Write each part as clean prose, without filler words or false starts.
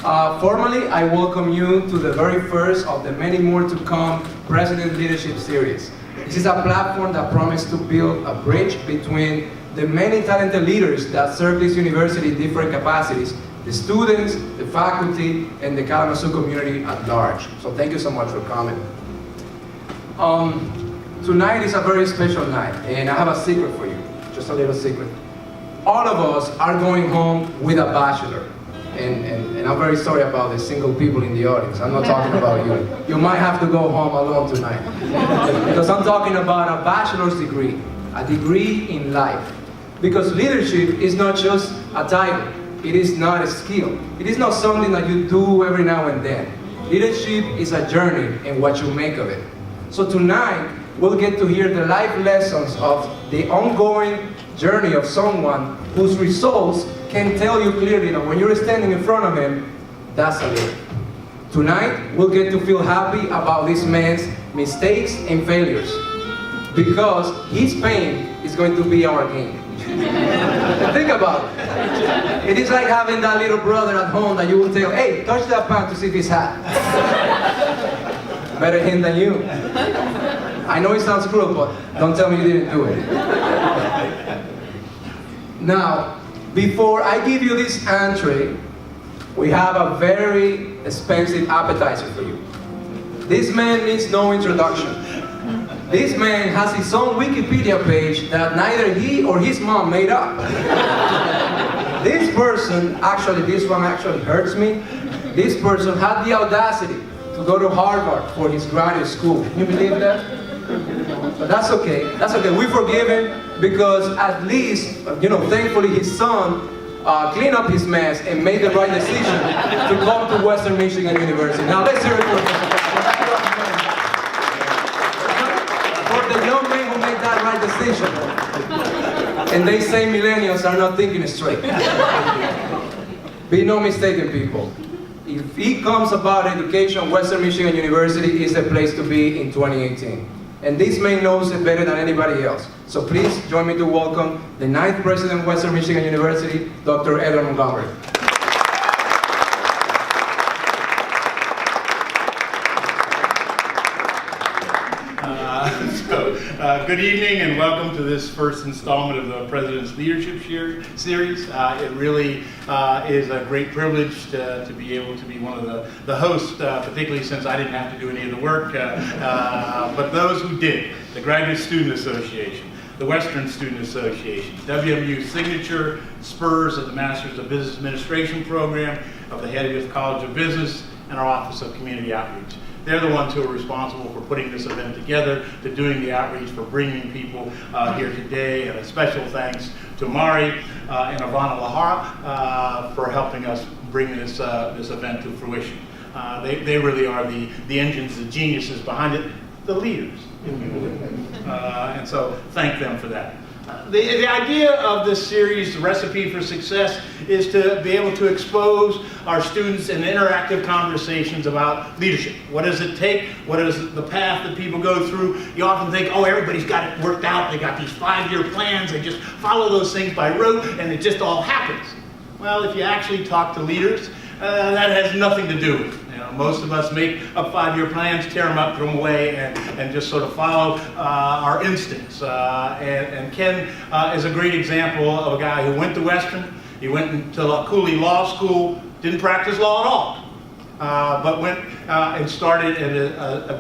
Formally, I welcome you to the very first of the many more to come President Leadership Series. This is a platform that promises to build a bridge between the many talented leaders that serve this university in different capacities, the students, the faculty, and the Kalamazoo community at large. So thank you so much for coming. Tonight is a very special night, and I have a secret for you, just a little secret. All of us are going home with a bachelor. And I'm very sorry about the single people in the audience. I'm not talking about you. You might have to go home alone tonight. Because I'm talking about a bachelor's degree, a degree in life. Because leadership is not just a title. It is not a skill. It is not something that you do every now and then. Leadership is a journey and what you make of it. So tonight, we'll get to hear the life lessons of the ongoing journey of someone whose results can tell you clearly that when you're standing in front of him, that's a leader. Tonight, we'll get to feel happy about this man's mistakes and failures, because his pain is going to be our gain. Think about it. It is like having that little brother at home that you will tell, hey, touch that pan to see if he's hot. Better him than you. I know it sounds cruel, but don't tell me you didn't do it. Now, before I give you this entree, we have a very expensive appetizer for you. This man needs no introduction. This man has his own Wikipedia page that neither he or his mom made up. This person, actually, this one actually hurts me. This person had the audacity to go to Harvard for his graduate school. Can you believe that? But that's okay. That's okay. We forgive him because at least, thankfully his son cleaned up his mess and made the right decision to come to Western Michigan University. Now let's hear it for the young man who made that right decision. And they say millennials are not thinking straight. Be no mistaken, people. If he comes about education, Western Michigan University is the place to be in 2018. And this man knows it better than anybody else. So please join me to welcome the 9th President of Western Michigan University, Dr. Edward Montgomery. Good evening and welcome to this first installment of the President's Leadership Series. It really is a great privilege to be able to be one of the hosts, particularly since I didn't have to do any of the work, but those who did, the Graduate Student Association, the Western Student Association, WMU Signature, Spurs of the Masters of Business Administration program, of the Hedgeworth College of Business, and our Office of Community Outreach. They're the ones who are responsible for putting this event together, to doing the outreach, for bringing people here today. And a special thanks to Mari and Ivana Lahara for helping us bring this event to fruition. They really are the engines, the geniuses behind it, the leaders, if you will. And so thank them for that. The idea of this series, the Recipe for Success, is to be able to expose our students in interactive conversations about leadership. What does it take? What is the path that people go through? You often think, oh, everybody's got it worked out. They got these 5-year plans. They just follow those things by rote, and it just all happens. Well, if you actually talk to leaders, that has nothing to do with it. Most of us make up 5-year plans, tear them up, throw them away, and just sort of follow our instincts. And Ken is a great example of a guy who went to Western. He went to Cooley Law School, didn't practice law at all, but went and started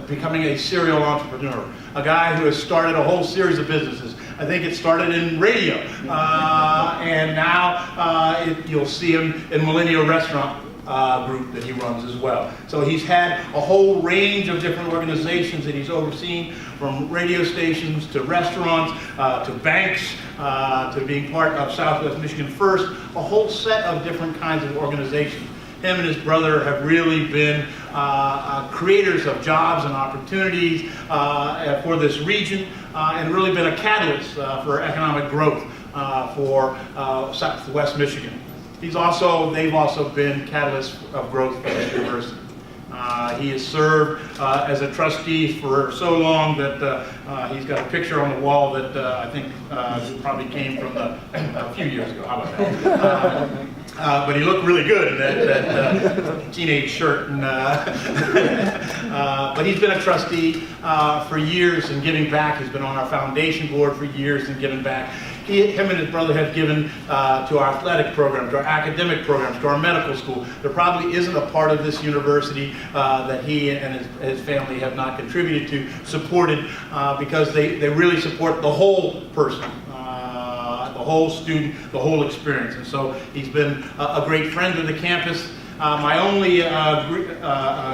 becoming a serial entrepreneur. A guy who has started a whole series of businesses. I think it started in radio, and now you'll see him in Millennium Restaurant Group that he runs as well. So he's had a whole range of different organizations that he's overseen, from radio stations to restaurants to banks to being part of Southwest Michigan First, a whole set of different kinds of organizations. Him and his brother have really been creators of jobs and opportunities for this region, and really been a catalyst for economic growth for Southwest Michigan. They've also been catalysts of growth for the university. He has served as a trustee for so long that he's got a picture on the wall that I think probably came from a few years ago. How about that? But he looked really good in that teenage shirt. And, but he's been a trustee for years and giving back. He's been on our foundation board for years and giving back. Him and his brother have given to our athletic program, to our academic programs, to our medical school. There probably isn't a part of this university that he and his family have not contributed to, supported, because they really support the whole person. The whole student, the whole experience. And so he's been a great friend to the campus. My only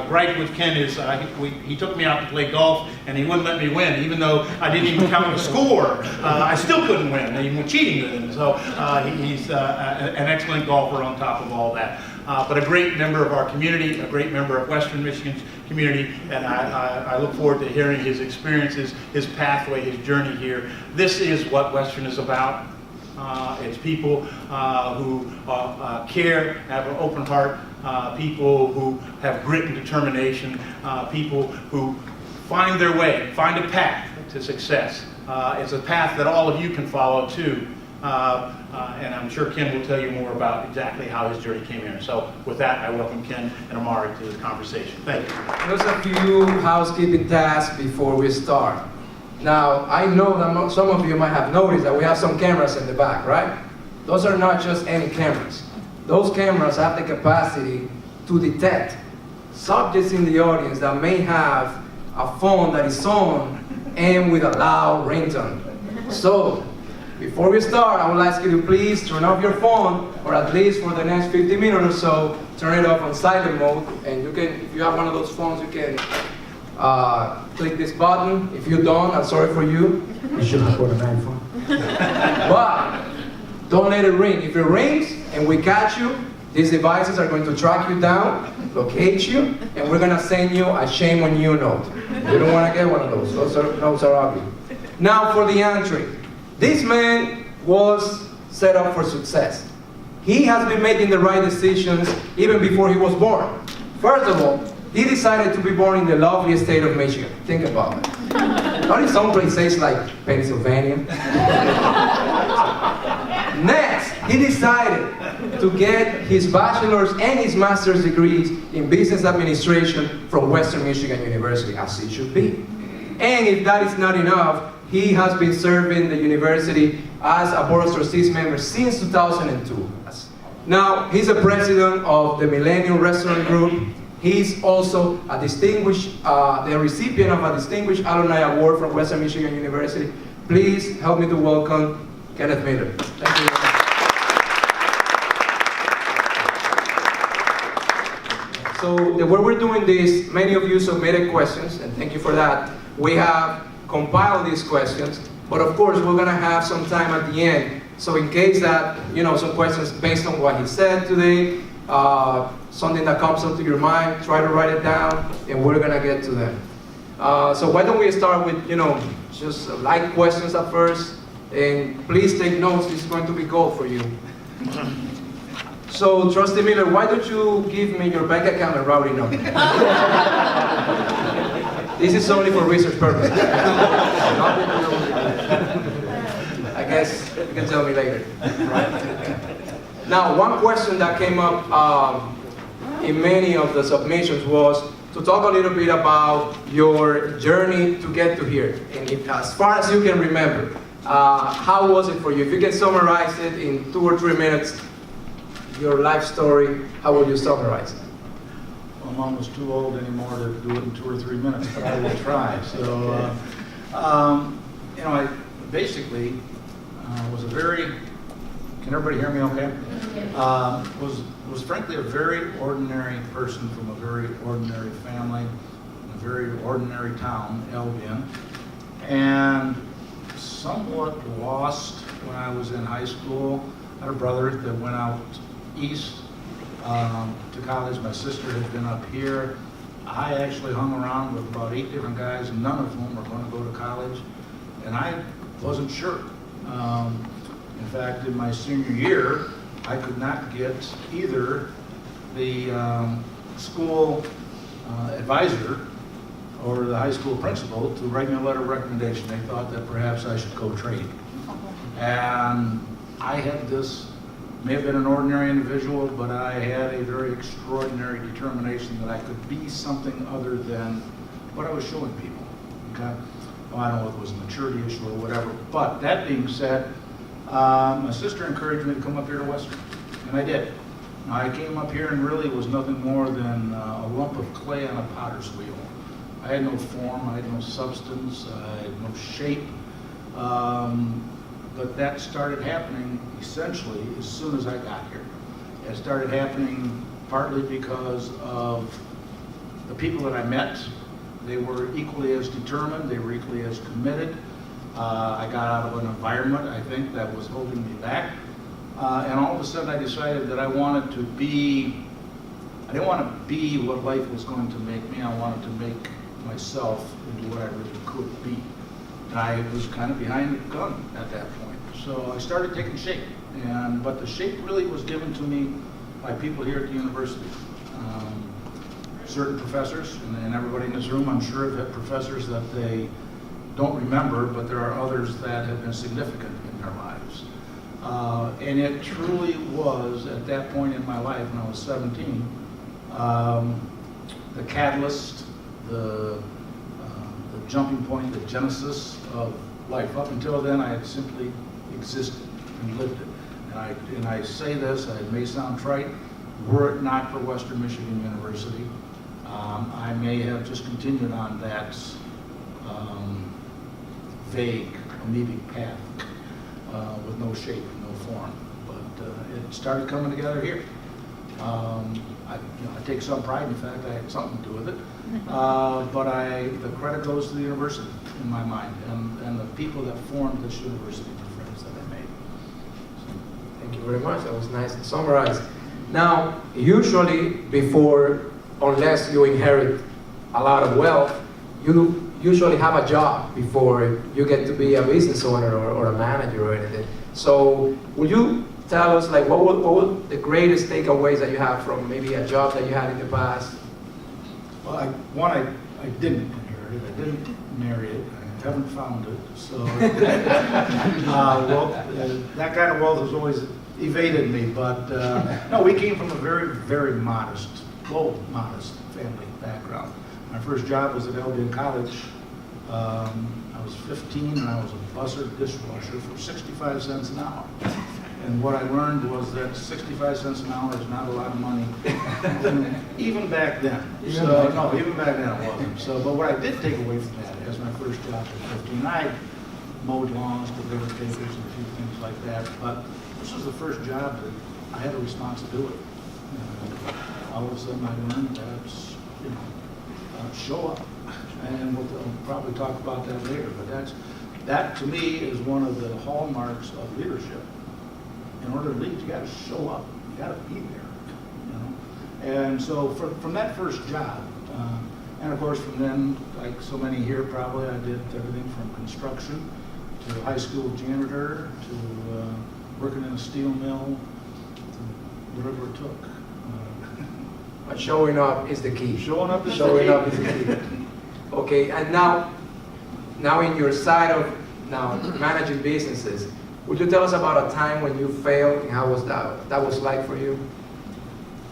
gripe with Ken is he took me out to play golf and he wouldn't let me win, even though I didn't even count the score. I still couldn't win, even cheating with him. So he's an excellent golfer on top of all that. But a great member of our community, a great member of Western Michigan's community, and I look forward to hearing his experiences, his pathway, his journey here. This is what Western is about. It's people who care, have an open heart, people who have grit and determination, people who find their way, find a path to success. It's a path that all of you can follow too. And I'm sure Ken will tell you more about exactly how his journey came here. So with that, I welcome Ken and Amari to this conversation. Thank you. There's a few housekeeping tasks before we start. Now, I know that some of you might have noticed that we have some cameras in the back, right? Those are not just any cameras. Those cameras have the capacity to detect subjects in the audience that may have a phone that is on and with a loud ringtone. So, before we start, I will ask you to please turn off your phone, or at least for the next 50 minutes or so, turn it off on silent mode. And you can, if you have one of those phones, you can click this button. If you don't, I'm sorry for you. You should have got an iPhone. But don't let it ring. If it rings and we catch you, these devices are going to track you down, locate you, and we're going to send you a shame on you note. You don't want to get one of those. Those are ugly. Now for the entry. This man was set up for success. He has been making the right decisions even before he was born. First of all, he decided to be born in the lovely state of Michigan. Think about it. Not in some places like Pennsylvania. Next, he decided to get his bachelor's and his master's degrees in business administration from Western Michigan University, as it should be. And if that is not enough, he has been serving the university as a Board of Trustees member since 2002. Now, he's the president of the Millennium Restaurant Group. He's also a distinguished, the recipient of a distinguished alumni award from Western Michigan University. Please help me to welcome Kenneth Miller. Thank you. So the way we're doing this, many of you submitted questions, and thank you for that. We have compiled these questions, but of course we're going to have some time at the end. So in case that, some questions based on what he said today, something that comes up to your mind, try to write it down, and we're going to get to them. So why don't we start with, just light questions at first, and please take notes. This is going to be gold for you. So, Trustee Miller, why don't you give me your bank account and routing number? This is only for research purposes. I guess you can tell me later. Right? Now, one question that came up in many of the submissions was to talk a little bit about your journey to get to here. And as far as you can remember, how was it for you? If you can summarize it in 2 or 3 minutes, your life story, how would you summarize it? Well, Mom was too old anymore to do it in 2 or 3 minutes, but I will try. So, I basically was a very, can everybody hear me okay? Was frankly a very ordinary person from a very ordinary family, in a very ordinary town, Albion, and somewhat lost when I was in high school. I had a brother that went out east to college. My sister had been up here. I actually hung around with about 8 different guys, and none of whom were going to go to college, and I wasn't sure. In fact, in my senior year, I could not get either the school advisor or the high school principal to write me a letter of recommendation. They thought that perhaps I should go trade. And I had this may have been an ordinary individual, but I had a very extraordinary determination that I could be something other than what I was showing people. Okay? Well, I don't know if it was a maturity issue or whatever, but that being said, my sister encouraged me to come up here to Western, and I did. Now, I came up here and really was nothing more than a lump of clay on a potter's wheel. I had no form, I had no substance, I had no shape, but that started happening essentially as soon as I got here. It started happening partly because of the people that I met. They were equally as determined, they were equally as committed. I got out of an environment, I think, that was holding me back. And all of a sudden I decided that I didn't want to be what life was going to make me. I wanted to make myself into what I really could be. And I was kind of behind the gun at that point. So I started taking shape. But the shape really was given to me by people here at the university. Certain professors, and everybody in this room, I'm sure, have had professors that they don't remember, but there are others that have been significant in their lives. And it truly was, at that point in my life, when I was 17, the catalyst, the jumping point, the genesis of life. Up until then, I had simply existed and lived it. And I say this, it may sound trite, were it not for Western Michigan University, I may have just continued on that vague, amoebic path with no shape, no form. But it started coming together here. I take some pride in the fact I had something to do with it. But the credit goes to the university in my mind, and the people that formed this university, the friends that I made. Thank you very much. That was nice to summarize. Now, usually unless you inherit a lot of wealth, you usually have a job before you get to be a business owner or a manager or anything. So, would you tell us, like, what were the greatest takeaways that you have from maybe a job that you had in the past? Well, I didn't inherit it. I didn't marry it. I haven't found it. So, that kind of wealth has always evaded me. But no, we came from a very, very modest family background. My first job was at Albion College. I was 15 and I was a busser dishwasher for 65 cents an hour. And what I learned was that 65 cents an hour is not a lot of money, even back then. Even back then it wasn't. So, but what I did take away from that as my first job at 15, I mowed lawns, delivered papers, and a few things like that. But this was the first job that I had a responsibility. All of a sudden I learned that, show up. And we'll probably talk about that later. But that to me is one of the hallmarks of leadership. In order to lead, you got to show up. You got to be there. And so from that first job, and of course from then, like so many here probably, I did everything from construction to high school janitor to working in a steel mill, to whatever it took. But showing up is the key. Showing up is the key. Okay, and now in your side of managing businesses, would you tell us about a time when you failed and how was that was like for you?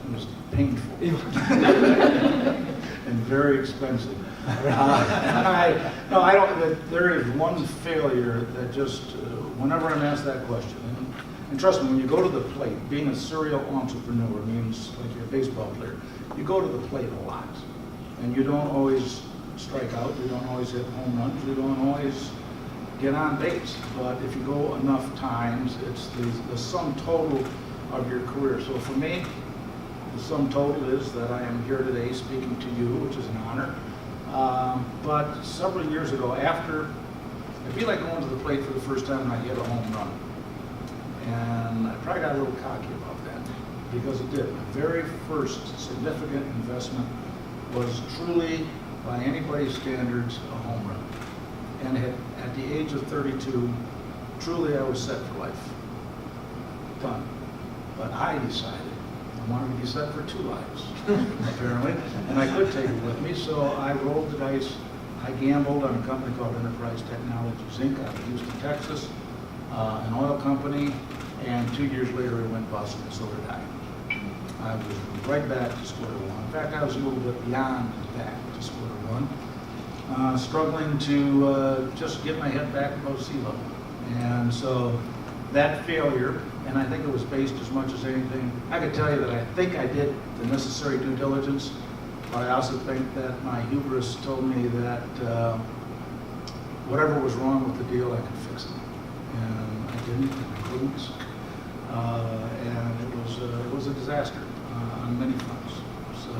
It was painful and very expensive. There is one failure that just, whenever I'm asked that question, and trust me, when you go to the plate, being a serial entrepreneur means, like you're a baseball player, you go to the plate a lot. And you don't always strike out, you don't always hit home runs, you don't always get on base. But if you go enough times, it's the sum total of your career. So for me, the sum total is that I am here today speaking to you, which is an honor. But several years ago, it'd be like going to the plate for the first time and I hit a home run. And I probably got a little cocky about that, because it did. My very first significant investment was truly, by anybody's standards, a home run. And at the age of 32, truly I was set for life. Done. But I decided I wanted to be set for 2 lives, apparently, and I could take it with me, so I rolled the dice. I gambled on a company called Enterprise Technologies, Inc. out of Houston, Texas, an oil company, and 2 years later it went bust, and so did I. I was right back to square one. In fact, I was a little bit beyond back to square one, struggling to just get my head back above sea level. And so that failure, and I think it was based as much as anything, I could tell you that I think I did the necessary due diligence, but I also think that my hubris told me that whatever was wrong with the deal, I could fix it. And I didn't, and I couldn't. And it was a disaster on many fronts. So,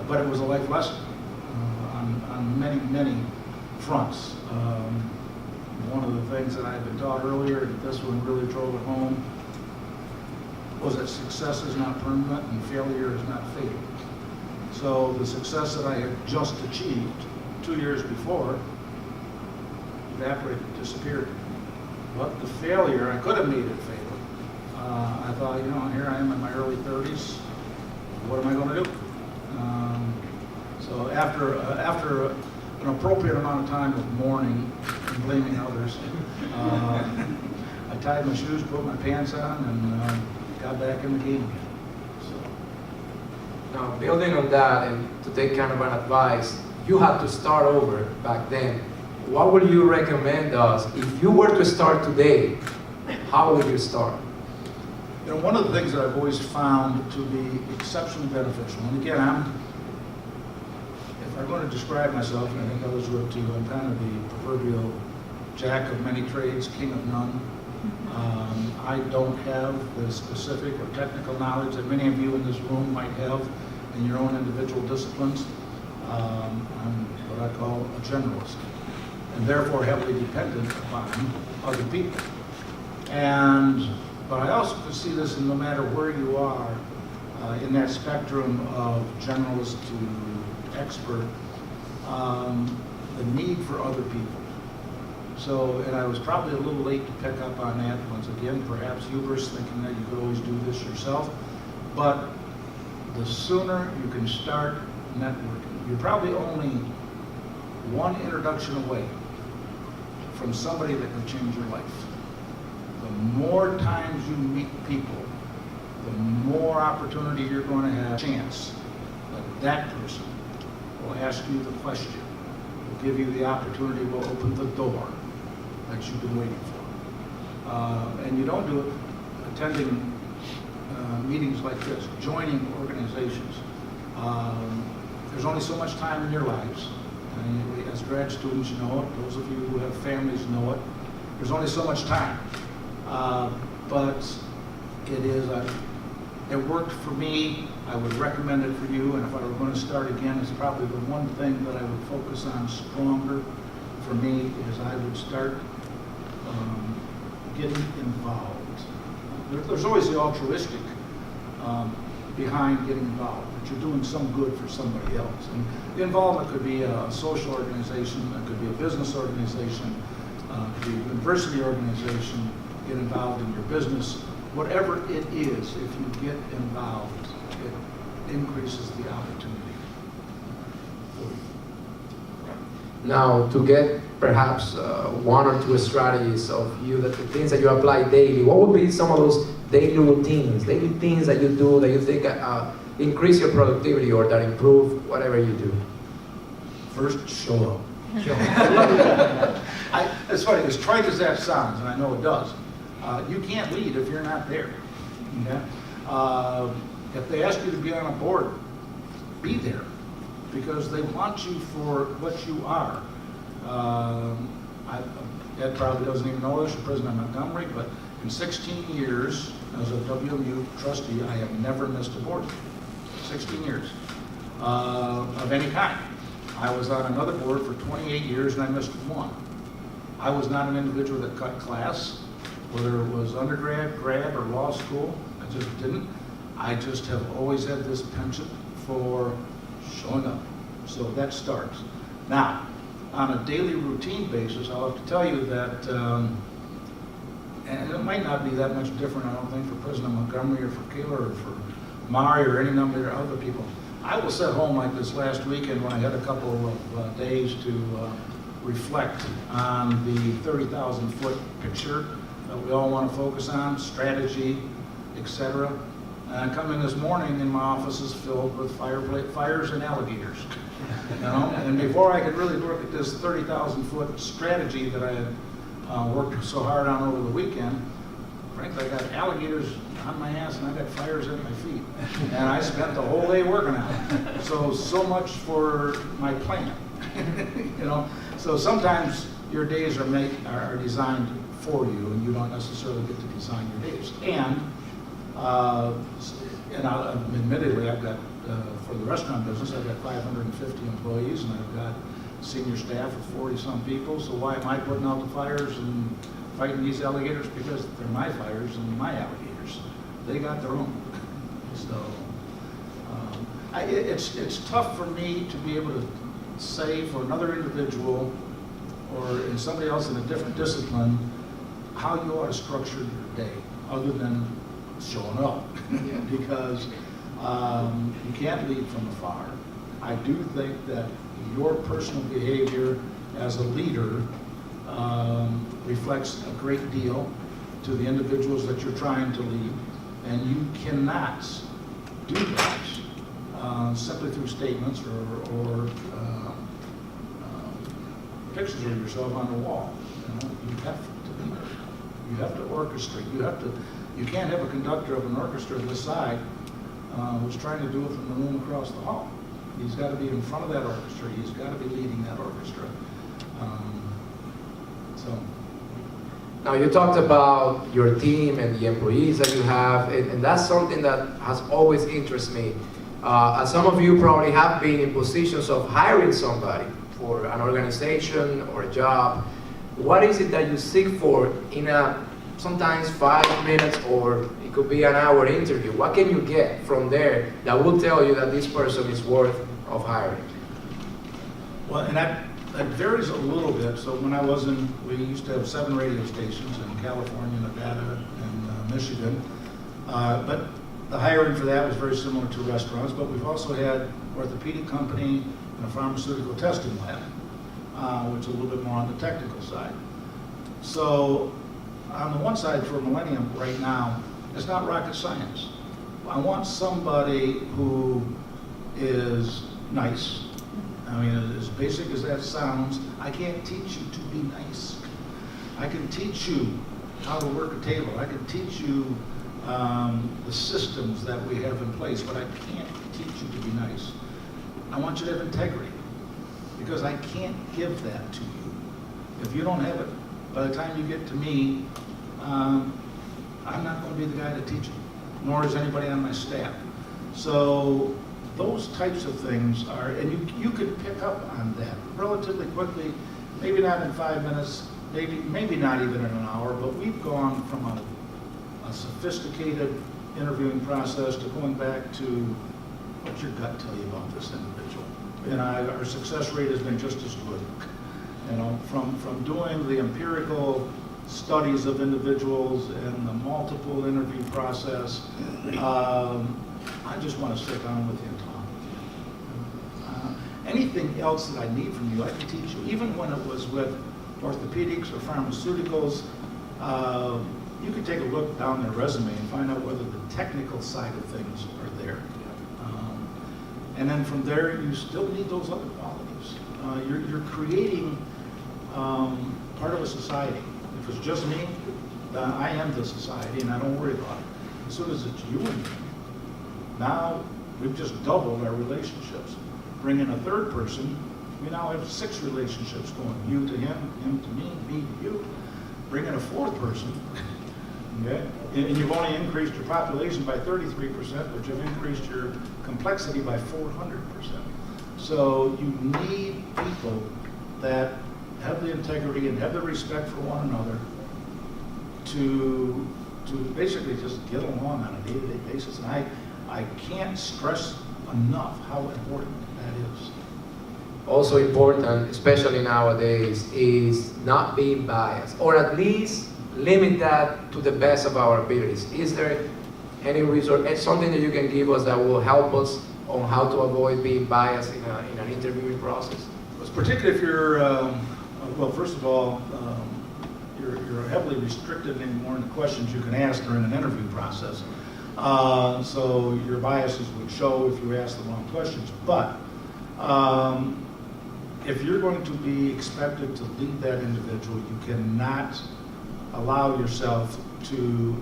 but it was a life lesson on many, many fronts. One of the things that I had been taught earlier, and this one really drove it home, was that success is not permanent and failure is not fatal. So the success that I had just achieved 2 years before evaporated, disappeared. But the failure, I could have made it fatal. I thought, you know, here I am in my early 30s. What am I going to do? So after an appropriate amount of time of mourning and blaming others, I tied my shoes, put my pants on, and got back in the game again. So. Now, building on that, and to take kind of an advice, you had to start over back then. What would you recommend us if you were to start today? How would you start? You know, one of the things that I've always found to be exceptionally beneficial, and again, if I'm going to describe myself, and I think others would too, I'm kind of the proverbial jack of many trades, king of none. I don't have the specific or technical knowledge that many of you in this room might have in your own individual disciplines. I'm what I call a generalist, and therefore heavily dependent upon other people. But I also could see this in no matter where you are in that spectrum of generalist to expert, the need for other people. So, and I was probably a little late to pick up on that once again, perhaps hubris, thinking that you could always do this yourself. But the sooner you can start networking, you're probably only one introduction away from somebody that can change your life. The more times you meet people, the more opportunity you're going to have a chance that person will ask you the question, will give you the opportunity, will open the door that you've been waiting for. And you don't do it attending meetings like this, joining organizations. There's only so much time in your lives. And as grad students, you know it. Those of you who have families know it. There's only so much time. But it worked for me. I would recommend it for you. And if I were going to start again, it's probably the one thing that I would focus on stronger for me is I would start getting involved. There's always the altruistic behind getting involved, that you're doing some good for somebody else. And the involvement could be a social organization, it could be a business organization, it could be a university organization, get involved in your business. Whatever it is, if you get involved, it increases the opportunity. Now, to get perhaps one or two strategies of you, the things that you apply daily, what would be some of those daily routines, daily things that you do that you think increase your productivity or that improve whatever you do? First, show up. It's funny, as trite as that sounds, and I know it does, you can't lead if you're not there. Okay? If they ask you to be on a board, be there, because they want you for what you are. Ed probably doesn't even know this, President Montgomery, but in 16 years as a WMU trustee, I have never missed a board meeting. 16 years of any kind. I was on another board for 28 years and I missed one. I was not an individual that cut class, whether it was undergrad, grad, or law school. I just didn't. I just have always had this penchant for showing up. So that starts. Now, on a daily routine basis, I'll have to tell you that, and it might not be that much different, I don't think, for President Montgomery or for Kayla or for Mari or any number of other people. I was at home like this last weekend when I had a couple of days to reflect on the 30,000-foot picture that we all want to focus on, strategy, etc. And I come in this morning and my office is filled with fires and alligators. You know? And before I could really look at this 30,000-foot strategy that I had worked so hard on over the weekend, frankly, I got alligators on my ass and I got fires at my feet. And I spent the whole day working on it. So much for my plan. You know? So sometimes your days are designed for you, and you don't necessarily get to design your days. And admittedly, I've got, for the restaurant business, I've got 550 employees, and I've got senior staff of 40-some people. So why am I putting out the fires and fighting these alligators? Because they're my fires and my alligators. They got their own. So it's tough for me to be able to say for another individual or in somebody else in a different discipline how you ought to structure your day, other than showing up. Because you can't lead from afar. I do think that your personal behavior as a leader reflects a great deal to the individuals that you're trying to lead, and you cannot do that simply through statements or pictures of yourself on the wall. You know, you have to be there. You have to orchestrate. You can't have a conductor of an orchestra this side who's trying to do it from the room across the hall. He's got to be in front of that orchestra. He's got to be leading that orchestra. Now, you talked about your team and the employees that you have, and that's something that has always interested me. As some of you probably have been in positions of hiring somebody for an organization or a job, what is it that you seek for in a sometimes 5 minutes or it could be an hour interview? What can you get from there that will tell you that this person is worth of hiring? Well, and that varies a little bit. So when I was we used to have 7 radio stations in California, Nevada, and Michigan. But the hiring for that was very similar to restaurants, but we've also had orthopedic company and a pharmaceutical testing lab, which is a little bit more on the technical side. So on the one side for Millennium right now, it's not rocket science. I want somebody who is nice. I mean, as basic as that sounds, I can't teach you to be nice. I can teach you how to work a table. I can teach you the systems that we have in place, but I can't teach you to be nice. I want you to have integrity, because I can't give that to you. If you don't have it, by the time you get to me, I'm not going to be the guy to teach you, nor is anybody on my staff. So those types of things are, and you could pick up on that relatively quickly, maybe not in 5 minutes, maybe not even in an hour, but we've gone from a sophisticated interviewing process to going back to what's your gut tell you about this individual. And our success rate has been just as good. You know, from doing the empirical studies of individuals and the multiple interview process, I just want to sit down with you and talk with you. Anything else that I need from you, I can teach you. Even when it was with orthopedics or pharmaceuticals, you can take a look down their resume and find out whether the technical side of things are there. And then from there, you still need those other qualities. You're creating part of a society. If it's just me, I am the society, and I don't worry about it. As soon as it's you and me, now we've just doubled our relationships. Bring in a third person, we now have 6 relationships going. You to him, him to me to you. Bring in a 4th person, okay? And you've only increased your population by 33%, but you've increased your complexity by 400%. So you need people that have the integrity and have the respect for one another to basically just get along on a day-to-day basis. And I can't stress enough how important that is. Also important, especially nowadays, is not being biased, or at least limit that to the best of our abilities. Is there any resource, something that you can give us that will help us on how to avoid being biased in an interviewing process? Particularly if you're, well, first of all, you're heavily restricted anymore in the questions you can ask during an interview process. So your biases would show if you ask the wrong questions. But if you're going to be expected to lead that individual, you cannot allow yourself to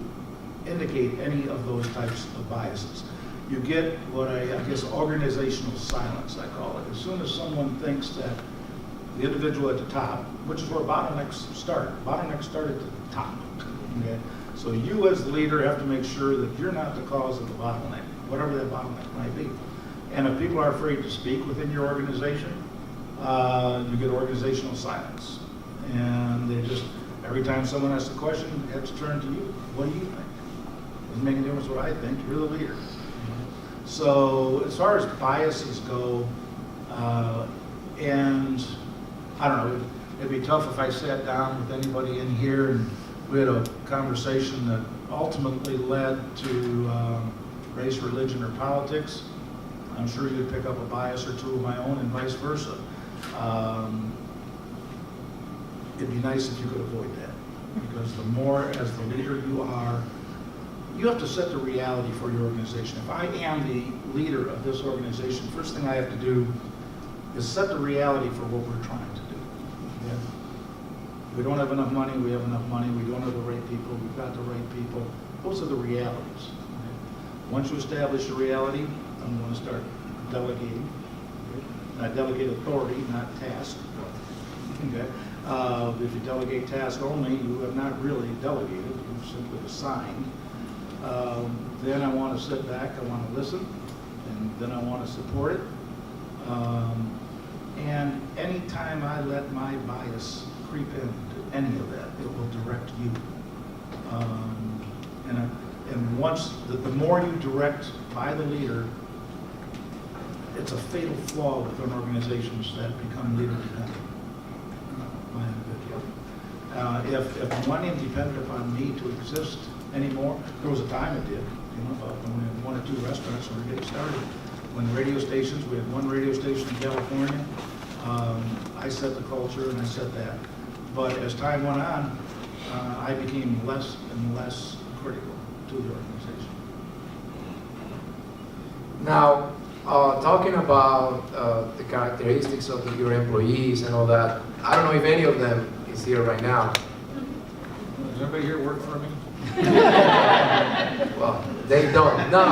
indicate any of those types of biases. You get what I guess organizational silence, I call it. As soon as someone thinks that the individual at the top, which is where bottlenecks start at the top. Okay? So you as the leader have to make sure that you're not the cause of the bottleneck, whatever that bottleneck might be. And if people are afraid to speak within your organization, you get organizational silence. And they just, every time someone asks a question, they have to turn to you. What do you think? Doesn't make a difference what I think, you're the leader. So as far as biases go, and I don't know, it'd be tough if I sat down with anybody in here and we had a conversation that ultimately led to race, religion, or politics. I'm sure you'd pick up a bias or two of my own and vice versa. It'd be nice if you could avoid that, because the more as the leader you are, you have to set the reality for your organization. If I am the leader of this organization, first thing I have to do is set the reality for what we're trying to do. Okay? We don't have enough money, we have enough money, we don't have the right people, we've got the right people. Those are the realities. Okay? Once you establish the reality, I'm going to start delegating. Okay? Not delegate authority, not task. Okay? If you delegate task only, you have not really delegated, you've simply assigned. Then I want to sit back, I want to listen, and then I want to support it. And anytime I let my bias creep into any of that, it will direct you. And once, the more you direct by the leader, it's a fatal flaw within organizations that become leader dependent. My individual. If money depended upon me to exist anymore, there was a time it did. You know, when we had 1 or 2 restaurants when we started. When radio stations, we had 1 radio station in California. I set the culture and I set that. But as time went on, I became less and less critical to the organization. Now, talking about the characteristics of your employees and all that, I don't know if any of them is here right now. Does anybody here work for me? Well, they don't. No.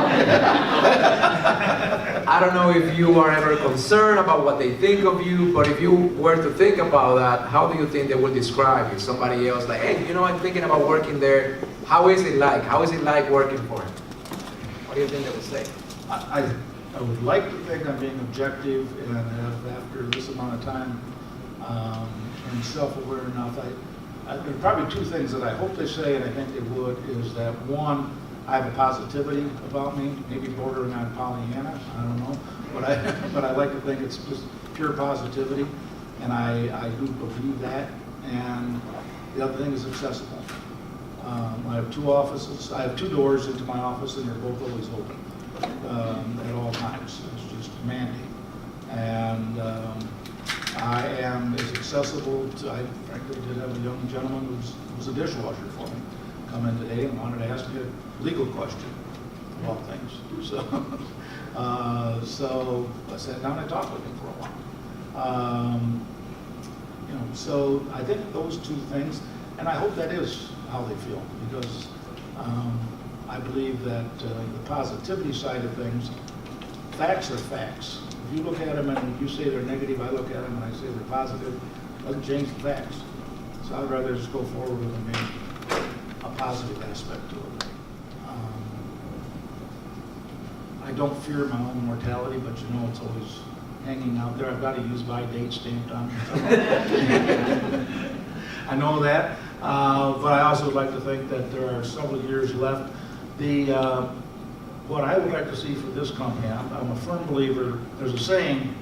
I don't know if you are ever concerned about what they think of you, but if you were to think about that, how do you think they would describe you? Somebody else like, hey, you know, I'm thinking about working there. How is it like? How is it like working for him? What do you think they would say? I would like to think I'm being objective, and after this amount of time and self-aware enough, there are probably 2 things that I hope they say, and I think they would, is that 1, I have a positivity about me, maybe bordering on Pollyanna, I don't know, but I like to think it's just pure positivity, and I do believe that. And the other thing is accessible. I have 2 offices. I have 2 doors into my office, and they're both always open at all times. It's just a mandate. And I am as accessible to, I frankly did have a young gentleman who was a dishwasher for me come in today and wanted to ask me a legal question, of all things. So I sat down and talked with him for a while. You know, so I think those 2 things, and I hope that is how they feel, because I believe that the positivity side of things, facts are facts. If you look at them and you say they're negative, I look at them and I say they're positive, it doesn't change the facts. So I'd rather just go forward with a positive aspect to it. I don't fear my own mortality, but you know it's always hanging out there. I've got a use-by date stamped on me. I know that, but I also would like to think that there are several years left. What I would like to see for this company, I'm a firm believer, there's a saying,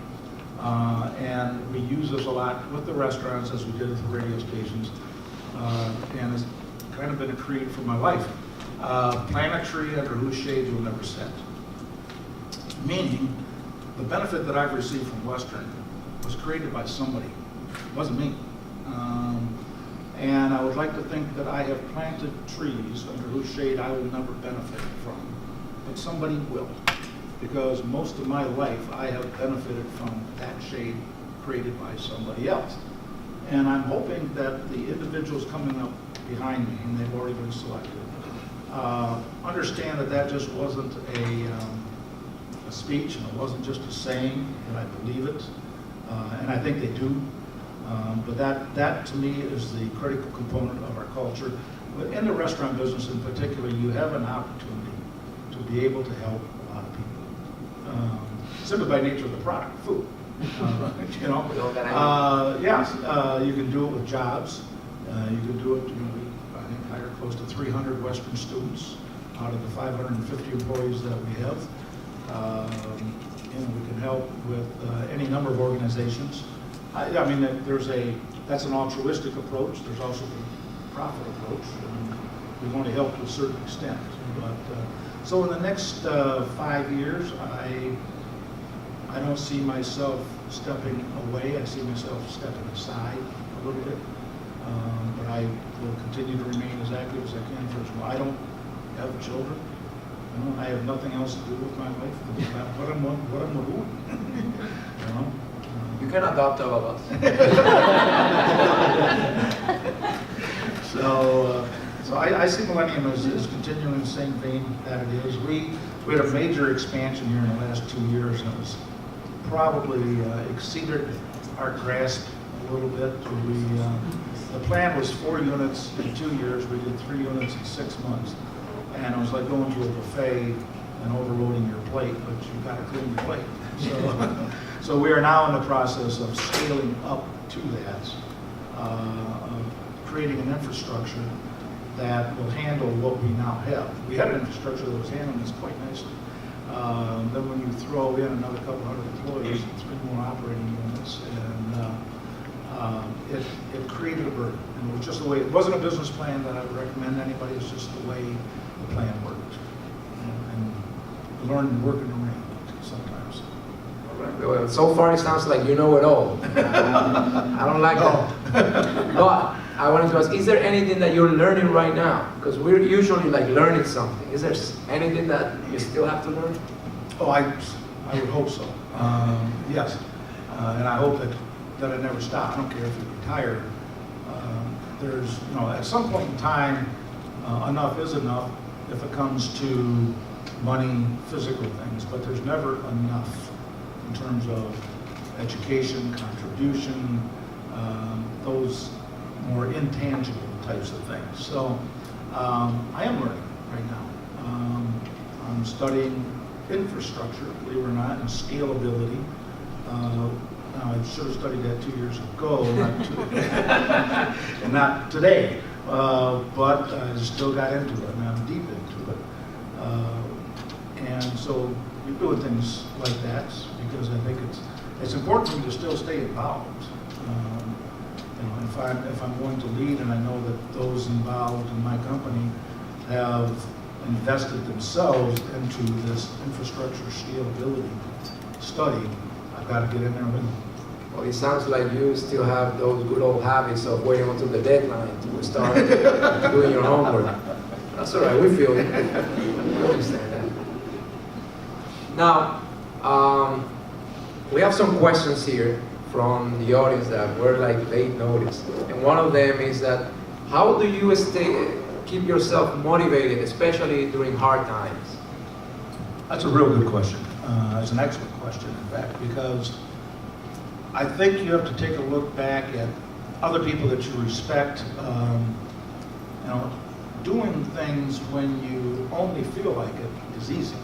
and we use this a lot with the restaurants as we did with the radio stations, and it's kind of been a creed for my life. Plant a tree under whose shade you'll never set. Meaning, the benefit that I've received from Western was created by somebody. It wasn't me. And I would like to think that I have planted trees under whose shade I will never benefit from, but somebody will. Because most of my life I have benefited from that shade created by somebody else. And I'm hoping that the individuals coming up behind me, and they've already been selected, understand that that just wasn't a speech, and it wasn't just a saying, that I believe it, and I think they do. But that to me is the critical component of our culture. But in the restaurant business in particular, you have an opportunity to be able to help a lot of people. Simply by nature of the product, food. You know, yes, you can do it with jobs. You can do it, I think hire close to 300 Western students out of the 550 employees that we have. We can help with any number of organizations. I mean, that's an altruistic approach. There's also the profit approach. We want to help to a certain extent. But so in the next 5 years, I don't see myself stepping away. I see myself stepping aside a little bit. But I will continue to remain as active as I can for as well. I don't have children. I have nothing else to do with my life. What I'm doing. You can adopt all of us. So I see Millennium as continuing in the same vein that it is. We had a major expansion here in the last 2 years, and it was probably exceeded our grasp a little bit. The plan was 4 units in 2 years. We did 3 units in 6 months. And it was like going to a buffet and overloading your plate, but you've got to clean your plate. So we are now in the process of scaling up to that, of creating an infrastructure that will handle what we now have. We had an infrastructure that was handling this quite nicely. Then when you throw in another couple hundred employees, 3 more operating units, and it created a burden. And it was just the way, it wasn't a business plan that I would recommend to anybody, it's just the way the plan worked. And learn to work in the rain sometimes. Well, so far it sounds like you know it all. I don't like that. But I wanted to ask, is there anything that you're learning right now? Because we're usually like learning something. Is there anything that you still have to learn? Oh, I would hope so. Yes. And I hope that I never stop. I don't care if you retire. There's, at some point in time, enough is enough if it comes to money, physical things, but there's never enough in terms of education, contribution, those more intangible types of things. So I am learning right now. I'm studying infrastructure, believe it or not, and scalability. Now, I should have studied that 2 years ago, and not today. But I still got into it, and I'm deep into it. And so we're doing things like that because I think it's important for me to still stay involved. If I'm going to lead, and I know that those involved in my company have invested themselves into this infrastructure scalability study, I've got to get in there with them. Well, it sounds like you still have those good old habits of waiting until the deadline to start doing your homework. That's all right, we feel it. We understand that. Now, we have some questions here from the audience that were like late notice. And one of them is that, how do you keep yourself motivated, especially during hard times? That's a real good question. It's an excellent question, in fact, because I think you have to take a look back at other people that you respect. Doing things when you only feel like it is easy.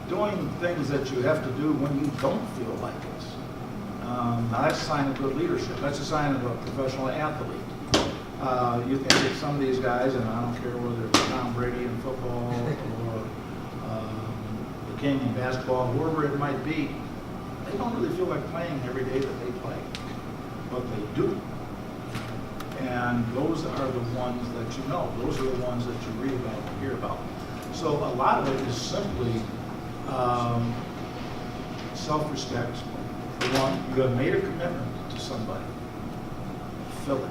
Doing things that you have to do when you don't feel like it. Now that's a sign of good leadership. That's a sign of a professional athlete. You think that some of these guys, and I don't care whether it's Tom Brady in football or the King in basketball, whoever it might be, they don't really feel like playing every day that they play, but they do. And those are the ones that you know. Those are the ones that you read about and hear about. So a lot of it is simply self-respect. For one, you have made a commitment to somebody. Fill it.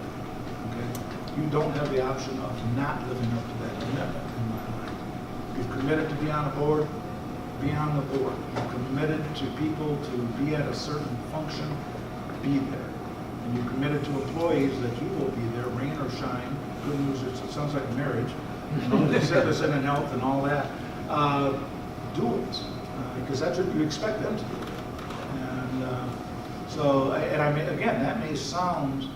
Okay? You don't have the option of not living up to that commitment in my mind. You've committed to be on a board, be on the board. You've committed to people to be at a certain function, be there. And you've committed to employees that you will be there, rain or shine. Good news, it sounds like marriage. You know, the citizen and health and all that. Do it, because that's what you expect them to do. And and I mean, again, that may sound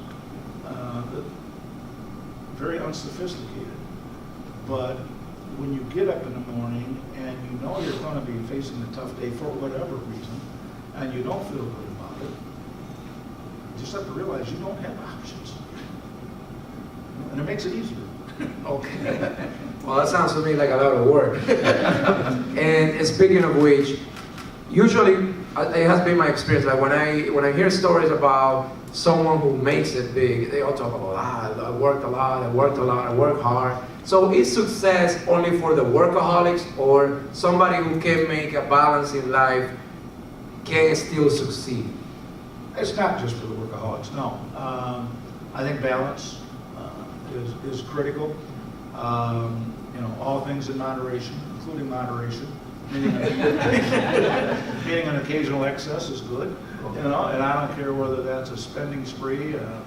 very unsophisticated, but when you get up in the morning and you know you're going to be facing a tough day for whatever reason, and you don't feel good about it, you just have to realize you don't have options. And it makes it easier. Okay. Well, that sounds to me like a lot of work. And speaking of which, usually it has been my experience. Like when I hear stories about someone who makes it big, they all talk about, I worked a lot, I work hard. So is success only for the workaholics, or somebody who can make a balance in life can still succeed? It's not just for the workaholics, no. I think balance is critical. You know, all things in moderation, including moderation. Meaning an occasional excess is good. You know, and I don't care whether that's a spending spree, a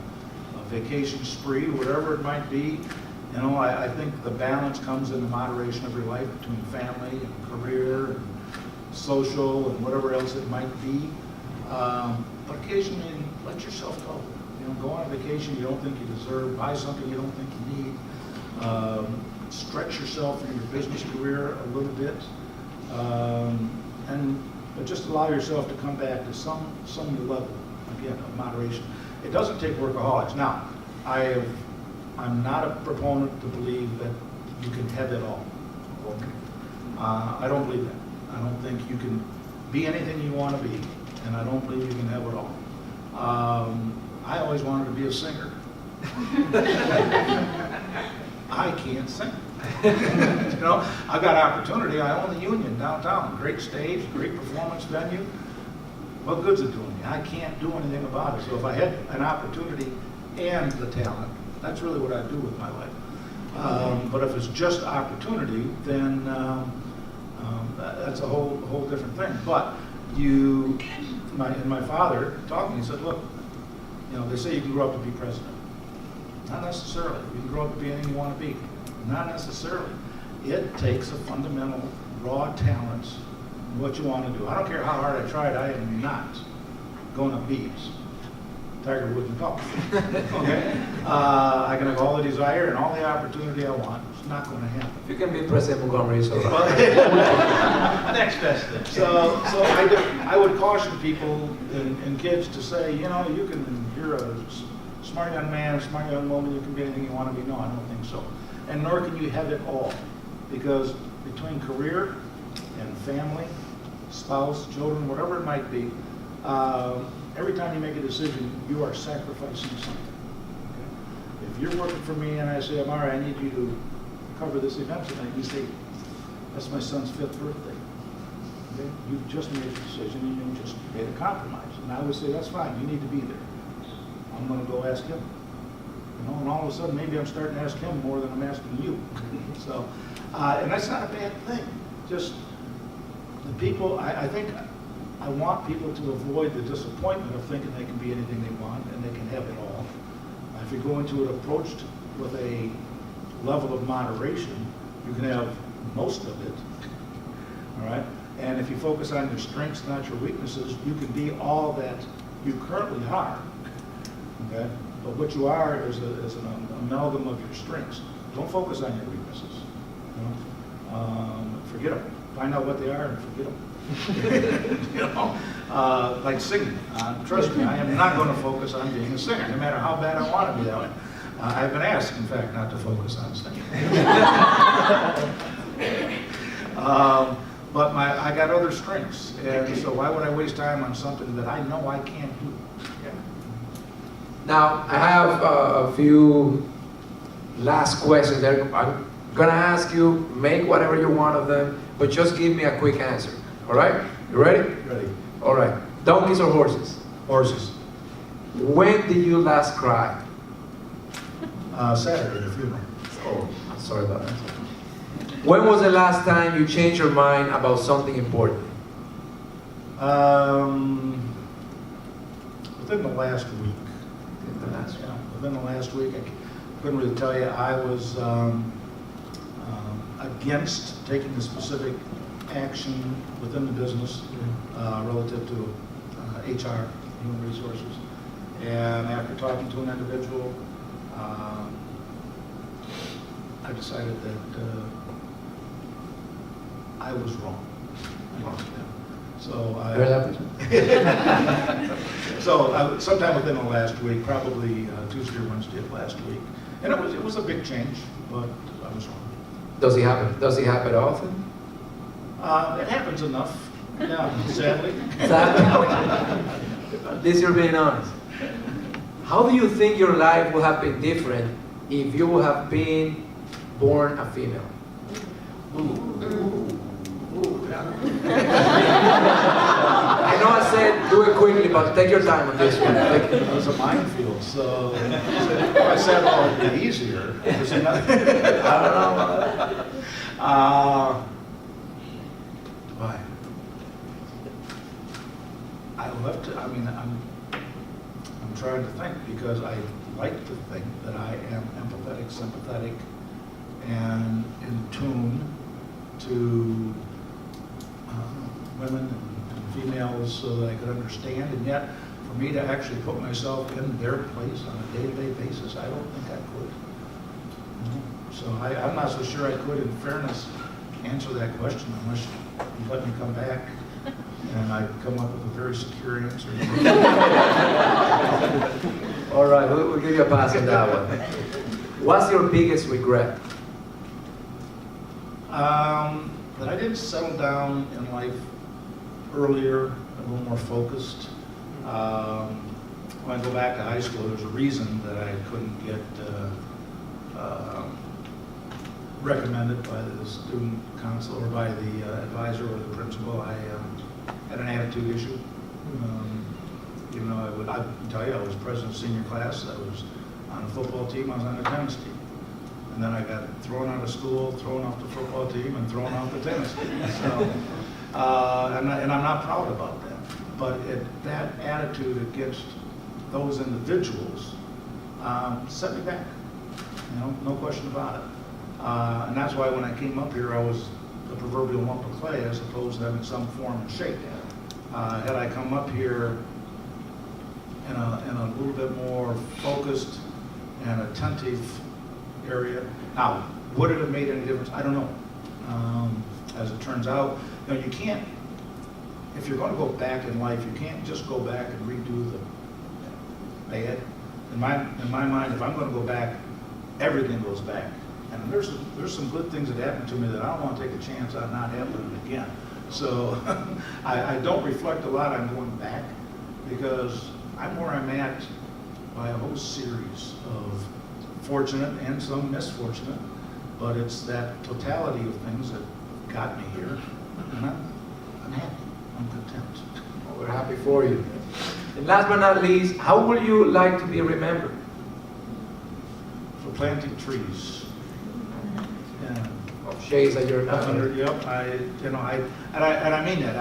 vacation spree, whatever it might be. You know, I think the balance comes in the moderation of your life between family and career and social and whatever else it might be. But occasionally, let yourself go. You know, go on a vacation you don't think you deserve, buy something you don't think you need, stretch yourself in your business career a little bit, but just allow yourself to come back to some level, again, of moderation. It doesn't take workaholics. Now, I'm not a proponent to believe that you can have it all. Okay. I don't believe that. I don't think you can be anything you want to be, and I don't believe you can have it all. I always wanted to be a singer. I can't sing. You know, I've got opportunity. I own the Union downtown. Great stage, great performance venue. What good's it doing me? I can't do anything about it. So if I had an opportunity and the talent, that's really what I do with my life. But if it's just opportunity, then that's a whole different thing. But my father taught me. He said, "Look, you know, they say you can grow up to be president. Not necessarily. You can grow up to be anything you want to be. Not necessarily. It takes a fundamental raw talent in what you want to do. I don't care how hard I tried. I am not going to be Tiger Woods and golf. Okay? I can have all the desire and all the opportunity I want. It's not going to happen. If you can be President Montgomery, it's all right. Next best thing. So I would caution people and kids to say, you know, you're a smart young man, a smart young woman, you can be anything you want to be. No, I don't think so. And nor can you have it all. Because between career and family, spouse, children, whatever it might be, every time you make a decision, you are sacrificing something. Okay? If you're working for me and I say, Amara, I need you to cover this event tonight, you say, that's my son's 5th birthday. Okay? You've just made a decision and you just made a compromise. And I would say, that's fine, you need to be there. I'm going to go ask him. You know, and all of a sudden, maybe I'm starting to ask him more than I'm asking you. So, and that's not a bad thing. Just the people, I think I want people to avoid the disappointment of thinking they can be anything they want and they can have it all. If you go into it approached with a level of moderation, you can have most of it. All right? And if you focus on your strengths, not your weaknesses, you can be all that you currently are. Okay? But what you are is an amalgam of your strengths. Don't focus on your weaknesses. You know? Forget them. Find out what they are and forget them. You know? Like singing. Trust me, I am not going to focus on being a singer, no matter how bad I want to be that way. I've been asked, in fact, not to focus on singing. But I got other strengths, and so why would I waste time on something that I know I can't do? Now, I have a few last questions that I'm going to ask you. Make whatever you want of them, but just give me a quick answer. All right? You ready? Ready. All right. Donkeys or horses? Horses. When did you last cry? Saturday, the funeral. Oh, I'm sorry about that. When was the last time you changed your mind about something important? Within the last week. Yeah, within the last week, I couldn't really tell you. I was against taking a specific action within the business relative to HR, human resources. And after talking to an individual, I decided that I was wrong. So Heard that? so sometime within the last week, probably Tuesday or Wednesday of last week, and it was a big change, but I was wrong. Does it happen? Does it happen often? It happens enough, yeah, sadly. At least you're being honest. How do you think your life would have been different if you would have been born a female? I know I said do it quickly, but take your time on this one. It was a minefield, so if I said, oh, it'd be easier. I don't know. Why? I'm trying to think, because I like to think that I am empathetic, sympathetic, and in tune to women and females so that I could understand, and yet for me to actually put myself in their place on a day-to-day basis, I don't think I could. So I'm not so sure I could, in fairness, answer that question unless you let me come back and I come up with a very secure answer. All right, we'll give you a pass on that one. What's your biggest regret? That I didn't settle down in life earlier, a little more focused. When I go back to high school, there's a reason that I couldn't get recommended by the student council or by the advisor or the principal. I had an attitude issue. Even though I can tell you I was president of senior class, I was on a football team, I was on a tennis team. And then I got thrown out of school, thrown off the football team, and thrown off the tennis team. So, I'm not proud about that. But that attitude against those individuals set me back. No question about it. And that's why when I came up here, I was the proverbial lump of clay as opposed to having some form and shape. Had I come up here in a little bit more focused and attentive area. Now, would it have made any difference? I don't know. As it turns out, you can't, if you're going to go back in life, you can't just go back and redo the bad. In my mind, if I'm going to go back, everything goes back. And there's some good things that happened to me that I don't want to take a chance on not happening again. So I don't reflect a lot on going back, because I'm where I'm at by a whole series of fortunate and some misfortunate, but it's that totality of things that got me here, and I'm happy, I'm content. Well, we're happy for you. And last but not least, how would you like to be remembered? For planting trees. Yeah. Of shades that you're not Under, yep, I mean that.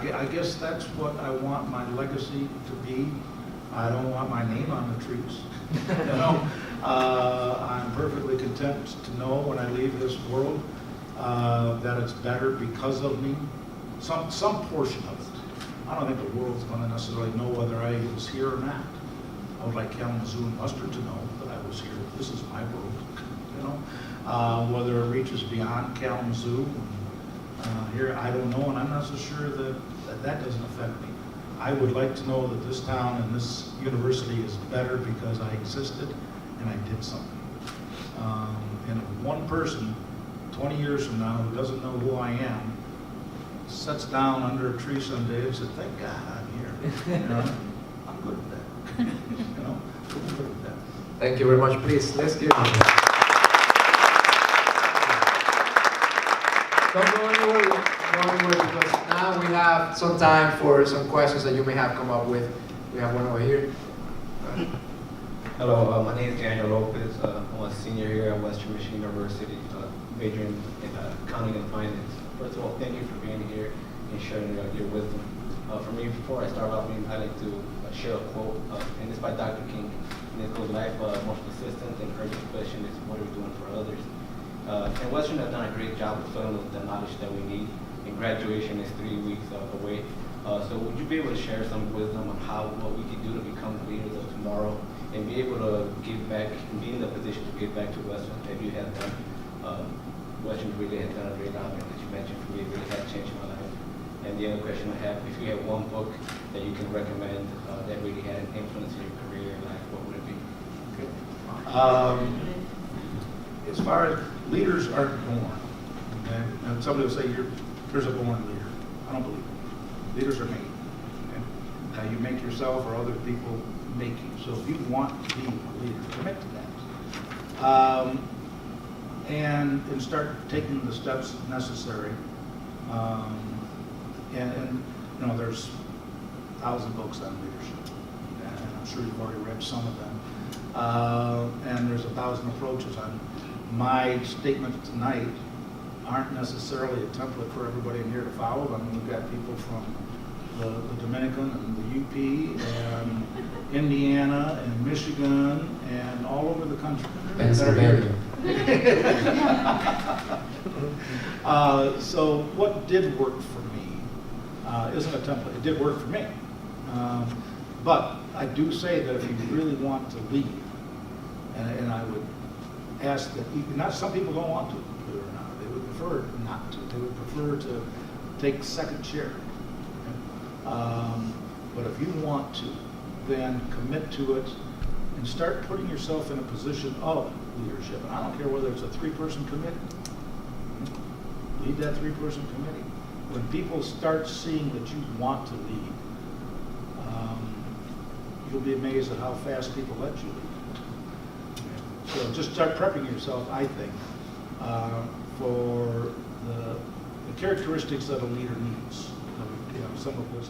I guess that's what I want my legacy to be. I don't want my name on the trees. I'm perfectly content to know when I leave this world that it's better because of me. Some portion of it. I don't think the world's going to necessarily know whether I was here or not. I would like Kalamazoo and Mustard to know that I was here. This is my world. Whether it reaches beyond Kalamazoo, here I don't know, and I'm not so sure that doesn't affect me. I would like to know that this town and this university is better because I existed and I did something. And if one person, 20 years from now, who doesn't know who I am, sits down under a tree someday and says, "Thank God I'm here," I'm good at that. I'm good at that. Thank you very much. Please, let's give him. Don't go anywhere, because now we have some time for some questions that you may have come up with. We have one over here. Hello, my name is Daniel Lopez. I'm a senior here at Western Michigan University, majoring in accounting and finance. First of all, thank you for being here and sharing your wisdom. For me, before I start off, I like to share a quote, and it's by Dr. King. And it goes, life, most persistent and urgent question is what are we doing for others? And Western has done a great job of filling the knowledge that we need, and graduation is 3 weeks away. So would you be able to share some wisdom on what we can do to become the leaders of tomorrow and be able to give back and be in the position to give back to Western that you have done? Western really has done a great job, and as you mentioned, for me, it really has changed my life. And the other question I have, if you have one book that you can recommend that really had an influence in your career and life, what would it be? As far as leaders aren't born, okay? And somebody will say, there's a born leader. I don't believe it. Leaders are made. Okay? Now you make yourself or other people make you. So if you want to be a leader, commit to that. And start taking the steps necessary. And you know, there's 1,000 books on leadership, and I'm sure you've already read some of them. And there's 1,000 approaches. My statements tonight aren't necessarily a template for everybody in here to follow. I mean, we've got people from the Dominican and the UP and Indiana and Michigan and all over the country. Pennsylvania. So what did work for me isn't a template. It did work for me. But I do say that if you really want to lead, and I would ask that, not some people don't want to, believe it or not. They would prefer not to. They would prefer to take second chair. But if you want to, then commit to it and start putting yourself in a position of leadership. And I don't care whether it's a 3-person committee. Lead that 3-person committee. When people start seeing that you want to lead, you'll be amazed at how fast people let you lead. So just start prepping yourself, I think, for the characteristics that a leader needs. You know, some of which.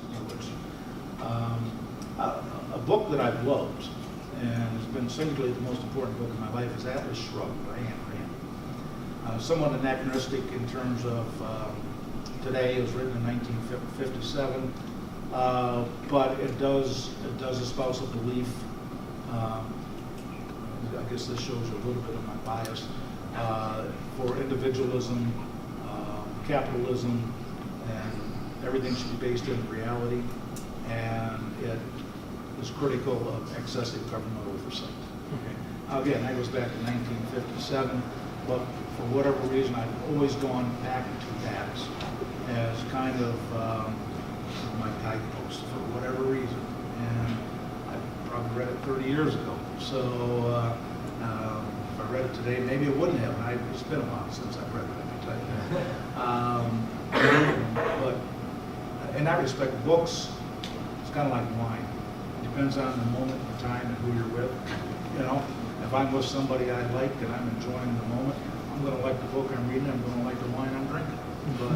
A book that I've loved and has been singularly the most important book in my life is Atlas Shrugged by Ayn Rand. Somewhat anachronistic in terms of today. It was written in 1957, but it does espouse a belief. I guess this shows you a little bit of my bias for individualism, capitalism, and everything should be based in reality, and it is critical of excessive governmental oversight. Okay. Again, that goes back to 1957, but for whatever reason, I've always gone back to that as kind of my guidepost for whatever reason, and I probably read it 30 years ago. So if I read it today, maybe it wouldn't have. It's been a while since I've read it, I can tell you that. But in that respect, books, it's kind of like wine. It depends on the moment, the time, and who you're with. You know, if I'm with somebody I like and I'm enjoying the moment, I'm going to like the book I'm reading. I'm going to like the wine I'm drinking. But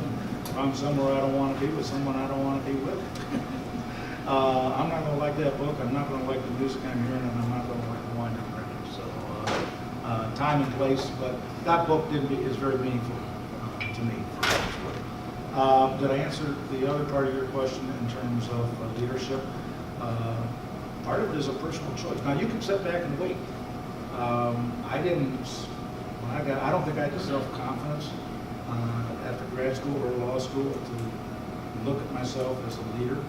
if I'm somewhere I don't want to be with someone I don't want to be with, I'm not going to like that book. I'm not going to like the music I'm hearing, and I'm not going to like the wine I'm drinking. So time and place. But that book is very meaningful to me. Did I answer the other part of your question in terms of leadership? Part of it is a personal choice. Now you can sit back and wait. I don't think I had the self-confidence after grad school or law school to look at myself as a leader.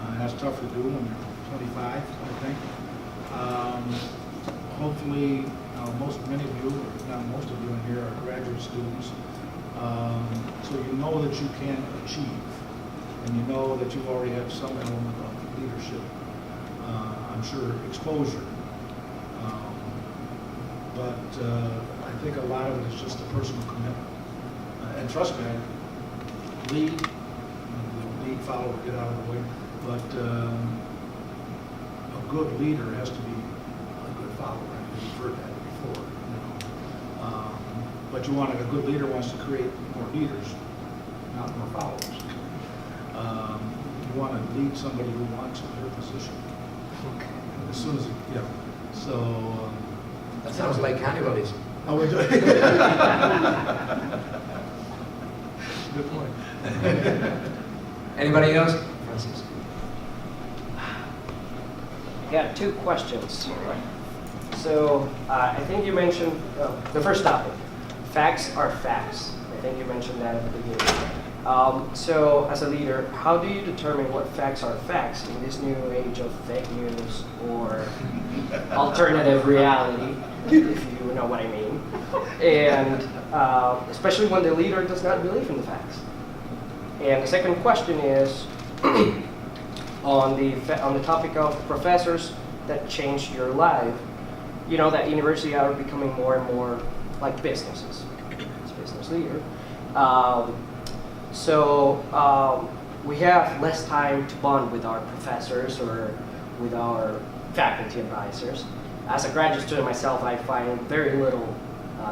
And that's tough to do when you're 25, I think. Hopefully, many of you, or not most of you in here, are graduate students. So you know that you can achieve, and you know that you've already had some element of leadership. I'm sure exposure. But I think a lot of it is just a personal commitment. And trust me, lead, follow, get out of the way. But a good leader has to be a good follower. You've heard that before. You know. But a good leader wants to create more leaders, not more followers. You want to lead somebody who wants their position. As soon as So That sounds like cannibalism. I would. Good point. Anybody else? Francis. Yeah, two questions. So I think you mentioned the first topic, facts are facts. I think you mentioned that at the beginning. So as a leader, how do you determine what facts are facts in this new age of fake news or alternative reality, if you know what I mean? And especially when the leader does not believe in the facts. And the second question is on the topic of professors that changed your life. You know that universities are becoming more and more like businesses. It's business leader. So we have less time to bond with our professors or with our faculty advisors. As a graduate student myself, I find very little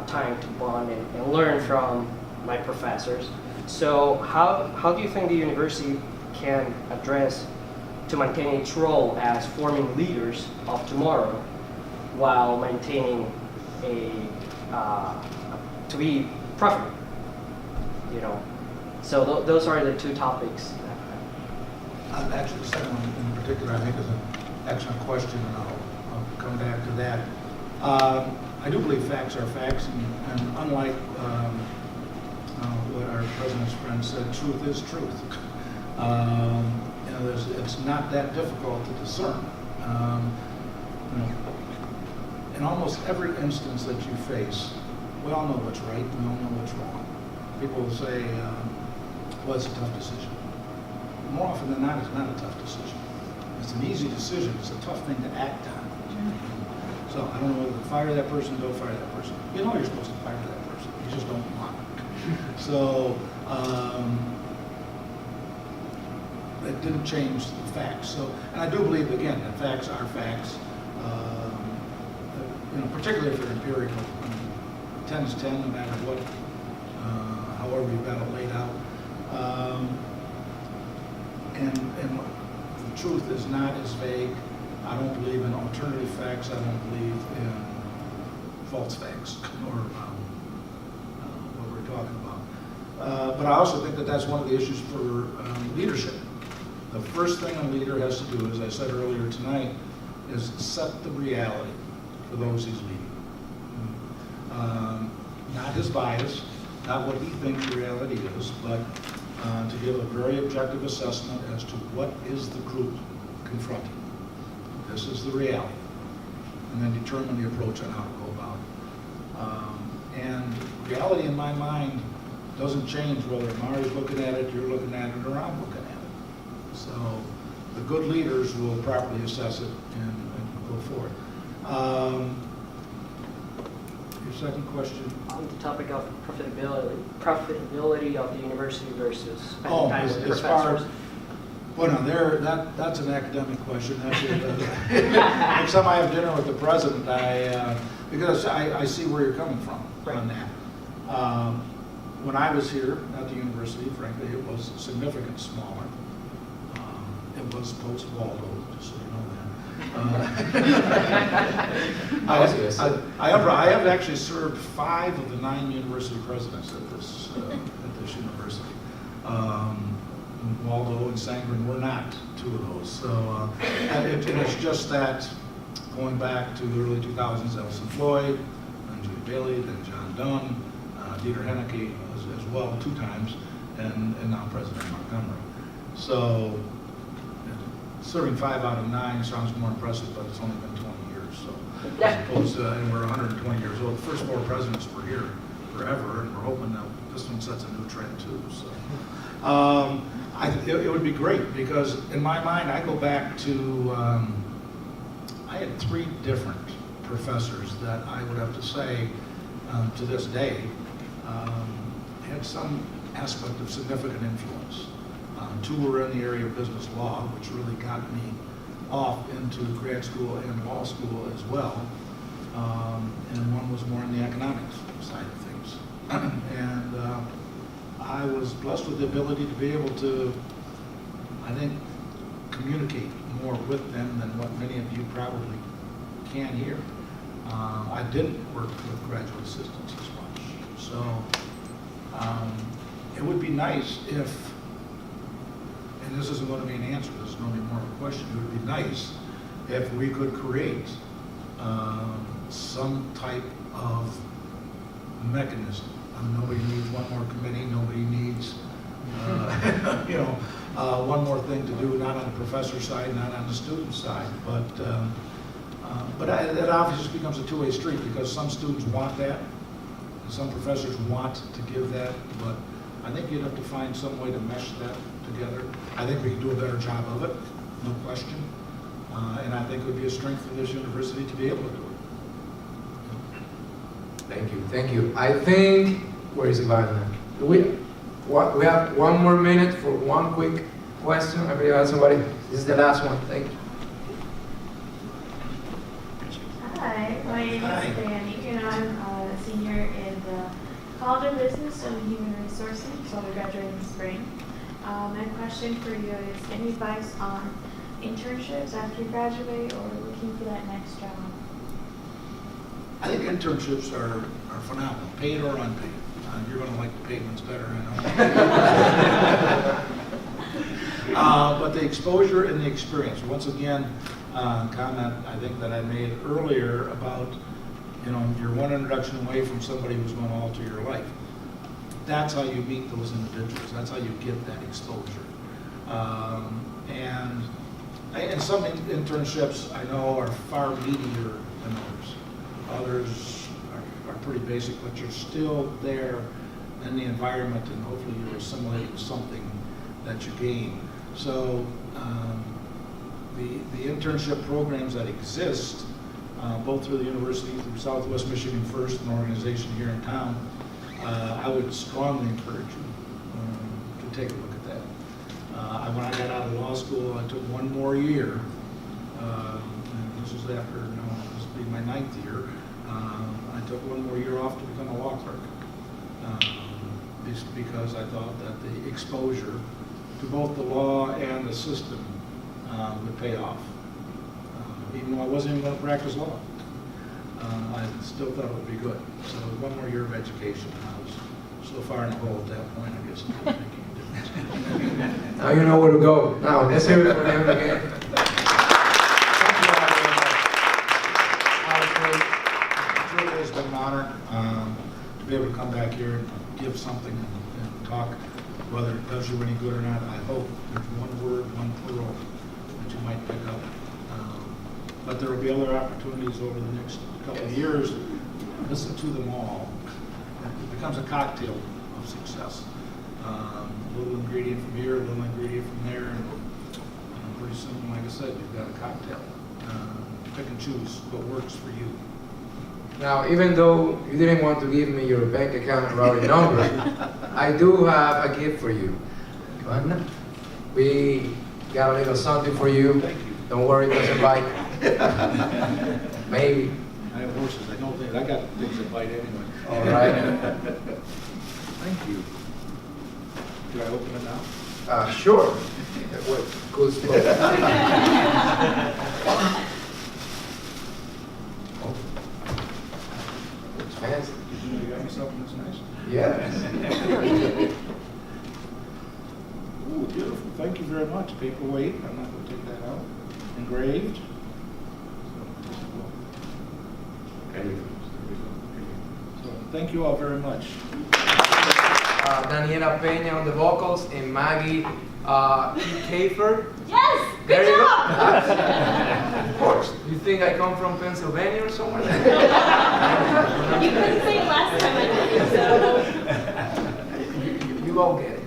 time to bond and learn from my professors. So how do you think the university can address to maintain its role as forming leaders of tomorrow while maintaining to be profitable? You know, so those are the two topics. Actually, the second one in particular, I think, is an excellent question, and I'll come back to that. I do believe facts are facts, and unlike what our president's friend said, truth is truth. It's not that difficult to discern. In almost every instance that you face, we all know what's right, we all know what's wrong. People will say, well, it's a tough decision. More often than not, it's not a tough decision. It's an easy decision. It's a tough thing to act on. So I don't know whether to fire that person, don't fire that person. You know you're supposed to fire that person. You just don't want to. So it didn't change the facts. So, and I do believe, again, that facts are facts. Particularly if they're empirical. 10 is 10, no matter what, however you've got it laid out. And the truth is not as vague. I don't believe in alternative facts. I don't believe in false facts, or what we're talking about. But I also think that that's one of the issues for leadership. The first thing a leader has to do, as I said earlier tonight, is set the reality for those he's leading. Not his bias, not what he thinks reality is, but to give a very objective assessment as to what is the group confronting. This is the reality. And then determine the approach on how to go about it. And reality in my mind doesn't change whether Mari's looking at it, you're looking at it, or I'm looking at it. So the good leaders will properly assess it and go forward. Your second question? On the topic of profitability of the university versus spending time with professors. Well, no, that's an academic question. That's next time I have dinner with the president, because I see where you're coming from on that. When I was here at the university, frankly, it was significantly smaller. It was post-Waldo, just so you know that. I have actually served 5 of the 9 university presidents at this university. Waldo and Sangren were not 2 of those. So and it's just that going back to the early 2000s, Elson Floyd, then Julie Bailey, then John Dunn, Dieter Henneke as well 2 times, and now President Montgomery. So serving 5 out of 9 sounds more impressive, but it's only been 20 years. So as opposed to, and we're 120 years old. The first 4 presidents were here forever, and we're hoping that this one sets a new trend too. So it would be great, because in my mind, I go back to, I had 3 different professors that I would have to say to this day had some aspect of significant influence. 2 were in the area of business law, which really got me off into grad school and law school as well. And 1 was more in the economics side of things. And I was blessed with the ability to be able to, I think, communicate more with them than what many of you probably can here. I didn't work with graduate assistants as much. So it would be nice if, and this isn't going to be an answer, this is going to be more of a question, it would be nice if we could create some type of mechanism. Nobody needs one more committee, nobody needs one more thing to do, not on the professor side, not on the student side, but that obviously becomes a two-way street because some students want that, and some professors want to give that, but I think you'd have to find some way to mesh that together. I think we can do a better job of it, no question, and I think it would be a strength of this university to be able to do it. Thank you, thank you. I think, where is Ivana? We have 1 more minute for one quick question. Everybody has somebody? This is the last one, thank you. Hi, my name is Danny, and I'm a senior in the College of Business and Human Resources, so I'll be graduating in spring. My question for you is, any advice on internships after you graduate or looking for that next job? I think internships are phenomenal, paid or unpaid. You're going to like the paid ones better, I know. But the exposure and the experience. Once again, comment I think that I made earlier about, you're one introduction away from somebody who's going to alter your life. That's how you meet those individuals. That's how you get that exposure. And some internships I know are far meatier than others. Others are pretty basic, but you're still there in the environment, and hopefully you're assimilating something that you gain. So the internship programs that exist, both through the university, through Southwest Michigan First, an organization here in town, I would strongly encourage you to take a look at that. When I got out of law school, I took 1 more year. And this was after, this will be my 9th year. I took 1 more year off to become a law clerk because I thought that the exposure to both the law and the system would pay off. Even though I wasn't even going to practice law, I still thought it would be good. So 1 more year of education, and I was so far in the hole at that point, I guess it wasn't making a difference. Now you know where to go. Now, let's hear it for them again. It's been an honor to be able to come back here and give something and talk, whether it does you any good or not. I hope there's one word, one plural that you might pick up. But there will be other opportunities over the next couple of years. Listen to them all. It becomes a cocktail of success. A little ingredient from here, a little ingredient from there, and pretty soon, like I said, you've got a cocktail. Pick and choose what works for you. Now, even though you didn't want to give me your bank account and routing number, I do have a gift for you. We got a little something for you. Thank you. Don't worry, it doesn't bite. Maybe. I have horses. I know things. I got things that bite anyway. All right. Thank you. Do I open it now? Sure. Good slow. It's fancy. You got me something that's nice? Yes. Ooh, beautiful. Thank you very much. Paperweight. I'm not going to take that out. Engraved. So, thank you all very much. Daniela Peña on the vocals and Maggie Kafer. Yes! There Good you go. job! Of course. You think I come from Pennsylvania or somewhere? You couldn't say it last time I did, so. You all get it.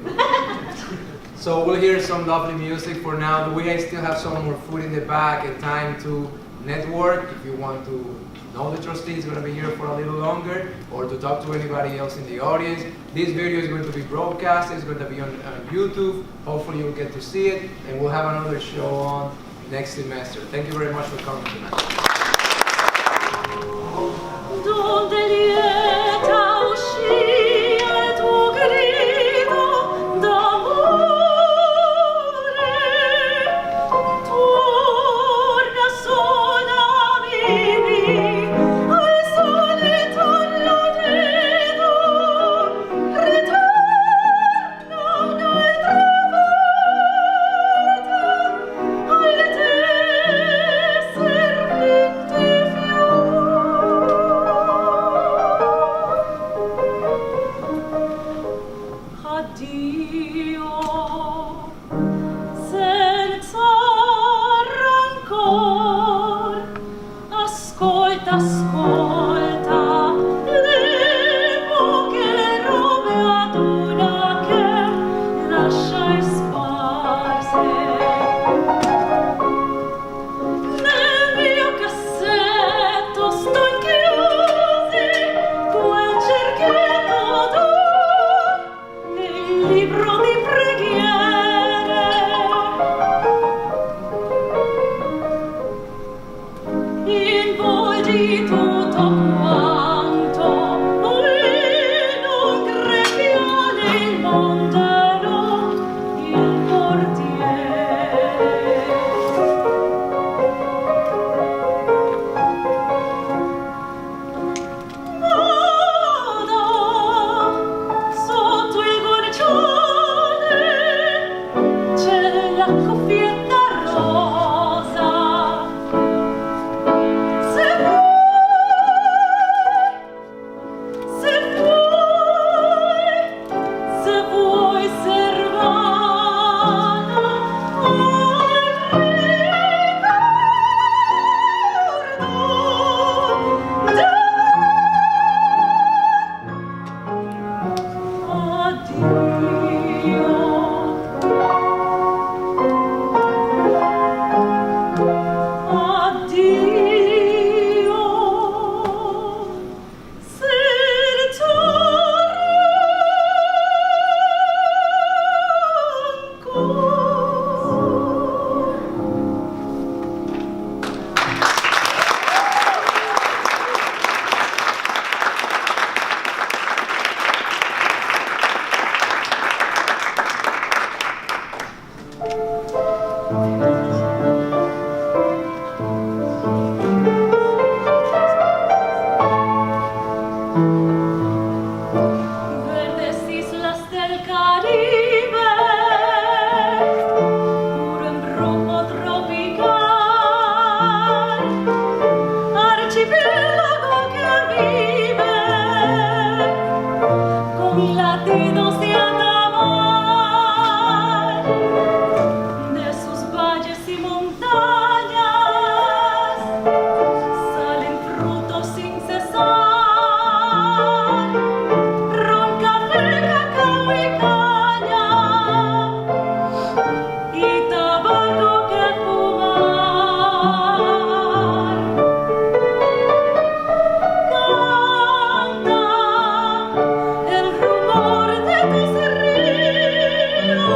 So we'll hear some lovely music for now. We still have some more food in the back and time to network. If you want to know the trustee is going to be here for a little longer, or to talk to anybody else in the audience. This video is going to be broadcast. It's going to be on YouTube. Hopefully you'll get to see it, and we'll have another show on next semester. Thank you very much for coming tonight. Torna sola latidos de andamar de sus valles y montañas salen frutos sin cesar, ron, café, cacao y caña y tabaco que fumar. Canta el rumor de tus ríos,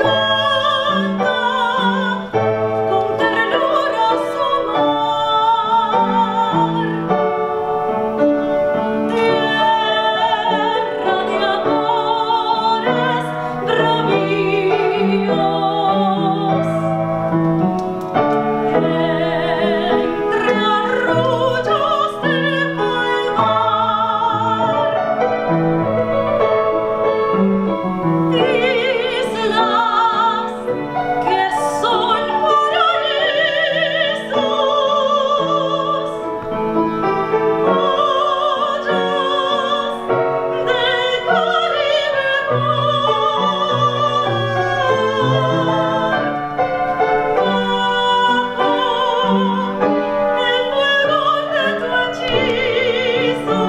canta con ternura su mar, tierra de amores bravíos. Entre arroyos de palmar, islas que son paraísos, ollas del Caribe mar. El fuego de tu hechizo